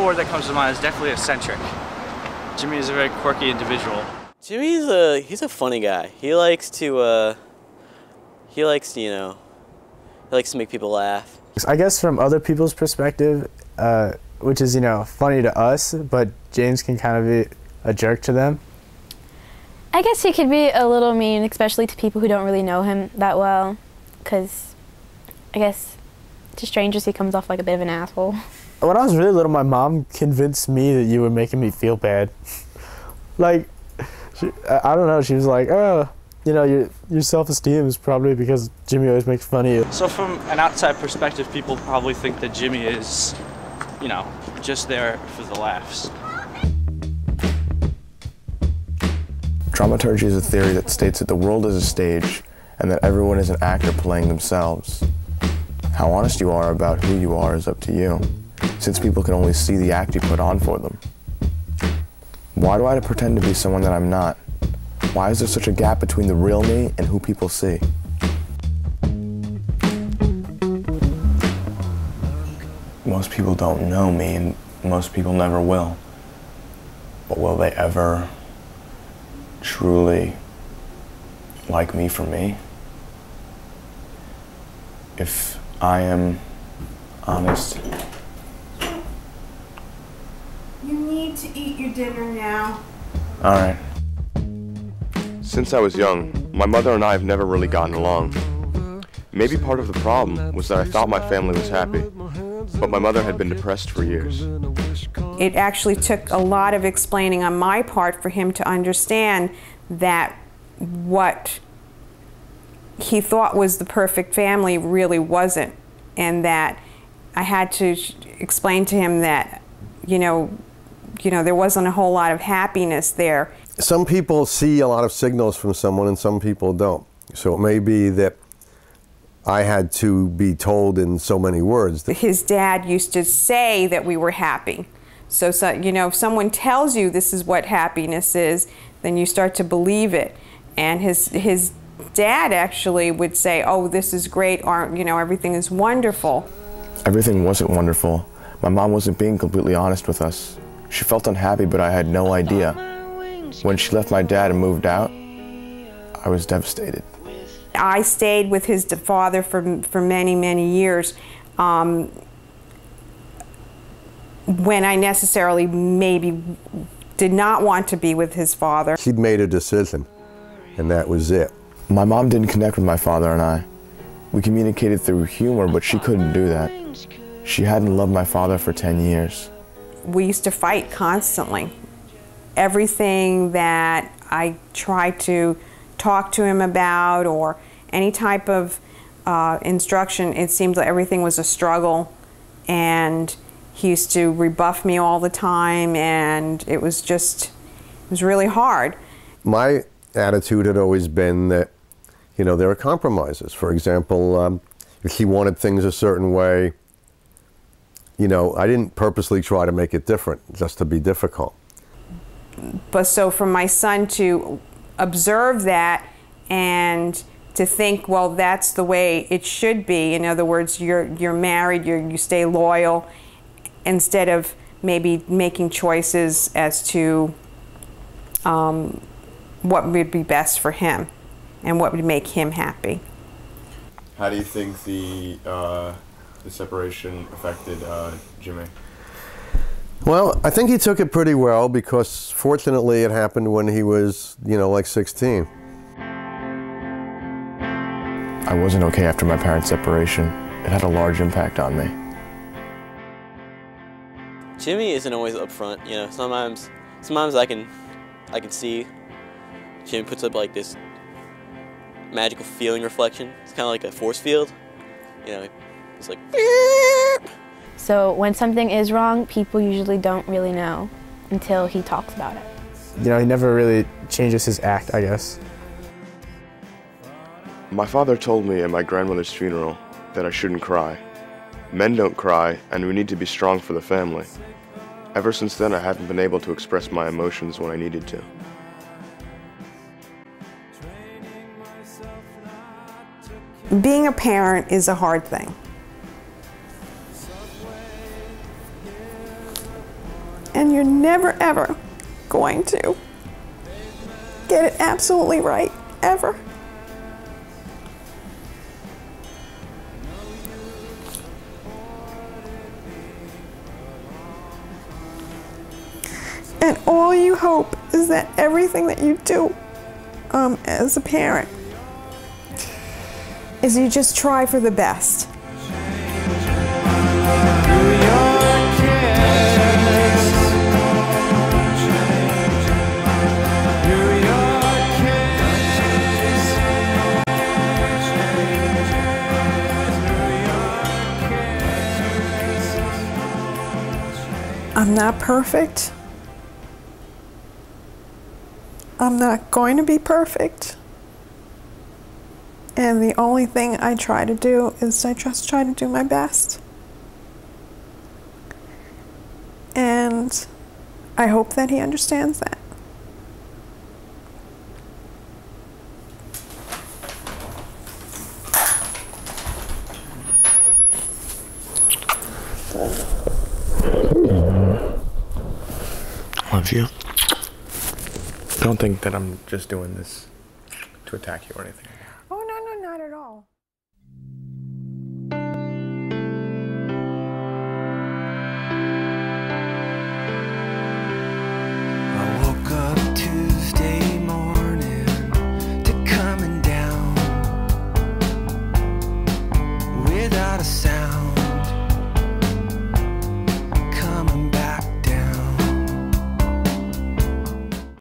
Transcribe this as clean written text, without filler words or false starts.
word that comes to mind is definitely eccentric. Jimmy is a very quirky individual. Jimmy's he's a funny guy. He likes to make people laugh. I guess from other people's perspective, which is, funny to us, but James can kind of be a jerk to them. I guess he could be a little mean, especially to people who don't really know him that well, because I guess to strangers he comes off like a bit of an asshole. When I was really little, my mom convinced me that you were making me feel bad. Like, I don't know, she was like, oh, your self-esteem is probably because Jimmy always makes fun of you. So from an outside perspective, people probably think that Jimmy is, just there for the laughs. Dramaturgy is a theory that states that the world is a stage and that everyone is an actor playing themselves. How honest you are about who you are is up to you, since people can only see the act you put on for them. Why do I pretend to be someone that I'm not? Why is there such a gap between the real me and who people see? Most people don't know me, and most people never will. But will they ever truly like me for me? If I am honest. You need to eat your dinner now. All right. Since I was young, my mother and I have never really gotten along. Maybe part of the problem was that I thought my family was happy, but my mother had been depressed for years. It actually took a lot of explaining on my part for him to understand that what he thought was the perfect family really wasn't, and that I had to explain to him that, there wasn't a whole lot of happiness there. Some people see a lot of signals from someone and some people don't. So it may be that I had to be told in so many words. His dad used to say that we were happy. So if someone tells you this is what happiness is, then you start to believe it. And his dad actually would say, oh, this is great, everything is wonderful. Everything wasn't wonderful. My mom wasn't being completely honest with us. She felt unhappy, but I had no idea. When she left my dad and moved out, I was devastated. I stayed with his father for many, many years when I necessarily maybe did not want to be with his father. She'd made a decision, and that was it. My mom didn't connect with my father and I. We communicated through humor, but she couldn't do that. She hadn't loved my father for 10 years. We used to fight constantly. Everything that I tried to talk to him about or any type of instruction, it seemed like everything was a struggle, and he used to rebuff me all the time, and it was really hard. My attitude had always been that, there are compromises. For example, if he wanted things a certain way, I didn't purposely try to make it different just to be difficult. But so for my son to observe that and to think, well, that's the way it should be. In other words, you're married, you stay loyal, instead of maybe making choices as to what would be best for him and what would make him happy. How do you think the separation affected Jimmy? Well, I think he took it pretty well because fortunately it happened when he was, like 16. I wasn't okay after my parents' separation. It had a large impact on me. Jimmy isn't always upfront, sometimes I can see Jimmy puts up like this magical feeling reflection. It's kind of like a force field, it's like. So when something is wrong, people usually don't really know until he talks about it. He never really changes his act, I guess. My father told me at my grandmother's funeral that I shouldn't cry. Men don't cry, and we need to be strong for the family. Ever since then, I haven't been able to express my emotions when I needed to. Being a parent is a hard thing. you're never ever going to get it absolutely right, ever. And all you hope is that everything that you do as a parent is you just try for the best. I'm not perfect. I'm not going to be perfect. And the only thing I try to do is I just try to do my best. And I hope that he understands that. Love you. Don't think that I'm just doing this to attack you or anything. Oh, no, not at all.